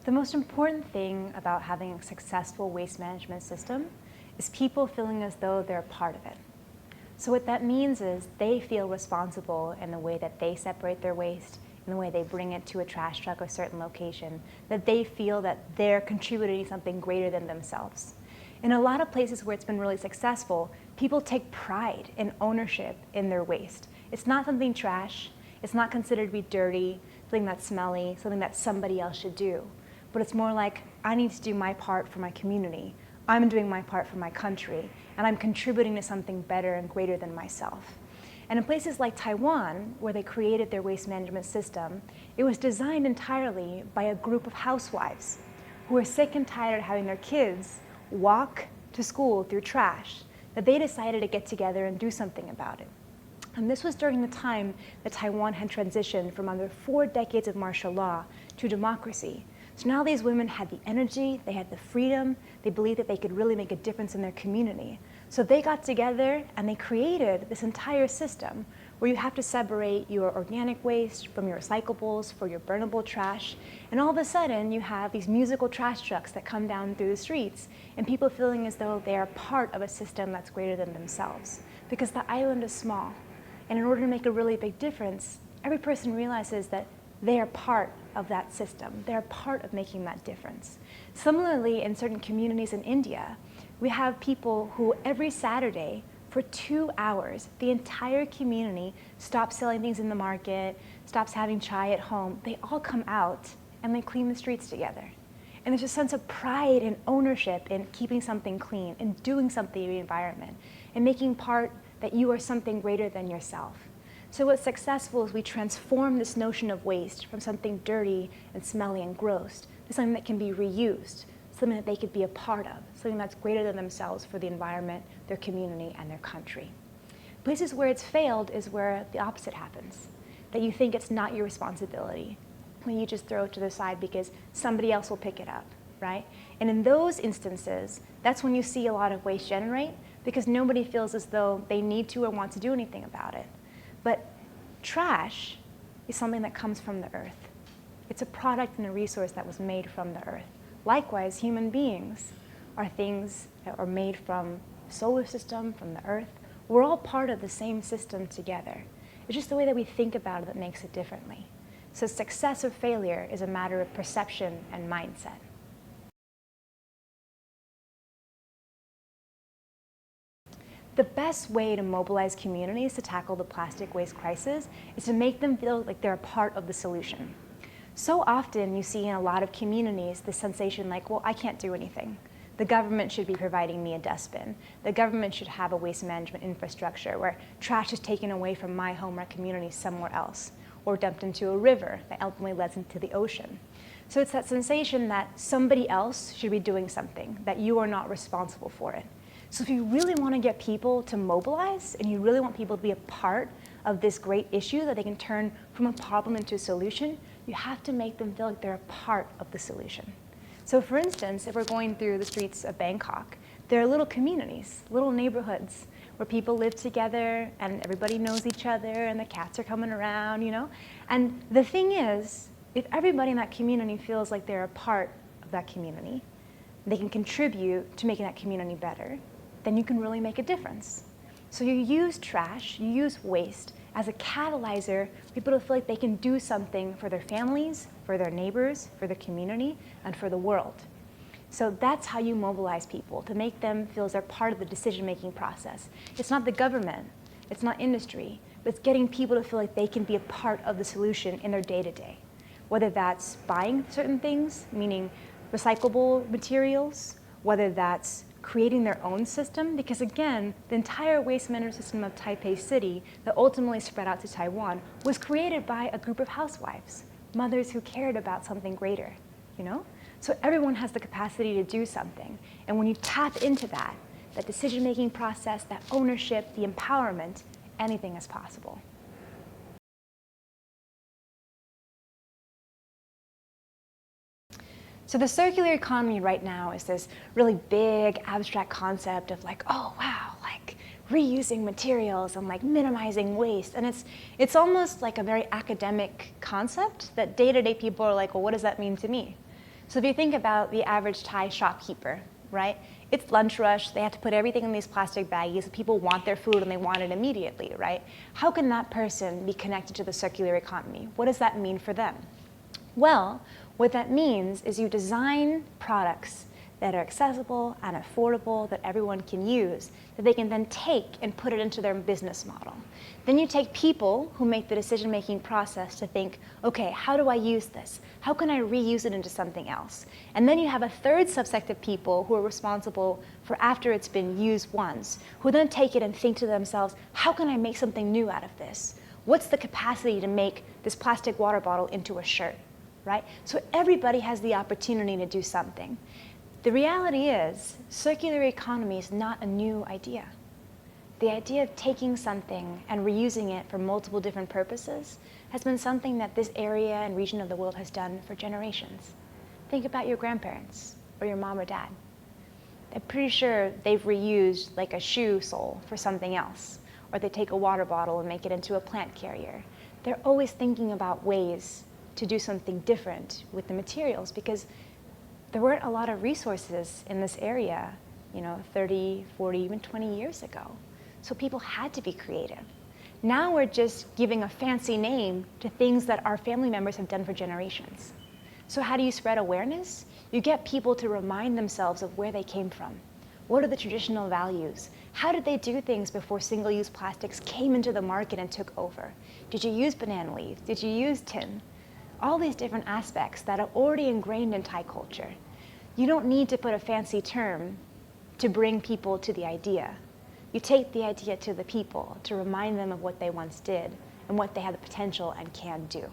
The most important thing about having a successful waste management system is people feeling as though they're a part of it. So what that means is they feel responsible in the way that they separate their waste, in the way they bring it to a trash truck or a certain location, that they feel that they're contributing something greater than themselves. In a lot of places where it's been really successful, people take pride and ownership in their waste. It's not something trash, it's not considered to be dirty, something that's smelly, something that somebody else should do. But it's more like, I need to do my part for my community, I'm doing my part for my country, and I'm contributing to something better and greater than myself. And in places like Taiwan, where they created their waste management system, it was designed entirely by a group of housewives who were sick and tired of having their kids walk to school through trash, that they decided to get together and do something about it. And this was during the time that Taiwan had transitioned from under 4 decades of martial law to democracy. So now these women had the energy, they had the freedom, they believed that they could really make a difference in their community. So they got together and they created this entire system where you have to separate your organic waste from your recyclables for your burnable trash. And all of a sudden you have these musical trash trucks that come down through the streets and people feeling as though they are part of a system that's greater than themselves. Because the island is small. And in order to make a really big difference, every person realizes that they are part of that system. They're part of making that difference. Similarly, in certain communities in India, we have people who every Saturday for 2 hours, the entire community stops selling things in the market, stops having chai at home. They all come out and they clean the streets together. And there's a sense of pride and ownership in keeping something clean and doing something in the environment and making part that you are something greater than yourself. So what's successful is we transform this notion of waste from something dirty and smelly and gross to something that can be reused, something that they could be a part of, something that's greater than themselves for the environment, their community, and their country. Places where it's failed is where the opposite happens, that you think it's not your responsibility, when you just throw it to the side because somebody else will pick it up, right? And in those instances, that's when you see a lot of waste generate because nobody feels as though they need to or want to do anything about it. But trash is something that comes from the earth. It's a product and a resource that was made from the earth. Likewise, human beings are things that are made from the solar system, from the earth. We're all part of the same system together. It's just the way that we think about it that makes it differently. So success or failure is a matter of perception and mindset. The best way to mobilize communities to tackle the plastic waste crisis is to make them feel like they're a part of the solution. So often you see in a lot of communities this sensation like, well, I can't do anything. The government should be providing me a dustbin. The government should have a waste management infrastructure where trash is taken away from my home or community somewhere else, or dumped into a river that ultimately leads into the ocean. So it's that sensation that somebody else should be doing something, that you are not responsible for it. So if you really want to get people to mobilize and you really want people to be a part of this great issue that they can turn from a problem into a solution, you have to make them feel like they're a part of the solution. So for instance, if we're going through the streets of Bangkok, there are little communities, little neighborhoods where people live together and everybody knows each other and the cats are coming around, you know? And the thing is, if everybody in that community feels like they're a part of that community, they can contribute to making that community better, then you can really make a difference. So you use trash, you use waste as a catalyzer for people to feel like they can do something for their families, for their neighbors, for their community, and for the world. So that's how you mobilize people, to make them feel as they're part of the decision-making process. It's not the government, it's not industry, but it's getting people to feel like they can be a part of the solution in their day-to-day. Whether that's buying certain things, meaning recyclable materials, whether that's creating their own system, because again, the entire waste management system of Taipei City that ultimately spread out to Taiwan was created by a group of housewives, mothers who cared about something greater, you know? So everyone has the capacity to do something. And when you tap into that decision-making process, that ownership, the empowerment, anything is possible. So the circular economy right now is this really big abstract concept of like, oh wow, like reusing materials and like minimizing waste. And it's almost like a very academic concept that day-to-day people are like, well, what does that mean to me? So if you think about the average Thai shopkeeper, right? It's lunch rush, they have to put everything in these plastic baggies, people want their food and they want it immediately, right? How can that person be connected to the circular economy? What does that mean for them? Well, what that means is you design products that are accessible and affordable that everyone can use, that they can then take and put it into their business model. Then you take people who make the decision-making process to think, okay, how do I use this? How can I reuse it into something else? And then you have a third subset of people who are responsible for after it's been used once, who then take it and think to themselves, how can I make something new out of this? What's the capacity to make this plastic water bottle into a shirt, right? So everybody has the opportunity to do something. The reality is, circular economy is not a new idea. The idea of taking something and reusing it for multiple different purposes has been something that this area and region of the world has done for generations. Think about your grandparents or your mom or dad. I'm pretty sure they've reused like a shoe sole for something else, or they take a water bottle and make it into a plant carrier. They're always thinking about ways to do something different with the materials because there weren't a lot of resources in this area, 30, 40, even 20 years ago. So people had to be creative. Now we're just giving a fancy name to things that our family members have done for generations. So how do you spread awareness? You get people to remind themselves of where they came from. What are the traditional values? How did they do things before single-use plastics came into the market and took over? Did you use banana leaves? Did you use tin? All these different aspects that are already ingrained in Thai culture. You don't need to put a fancy term to bring people to the idea. You take the idea to the people to remind them of what they once did and what they have the potential and can do.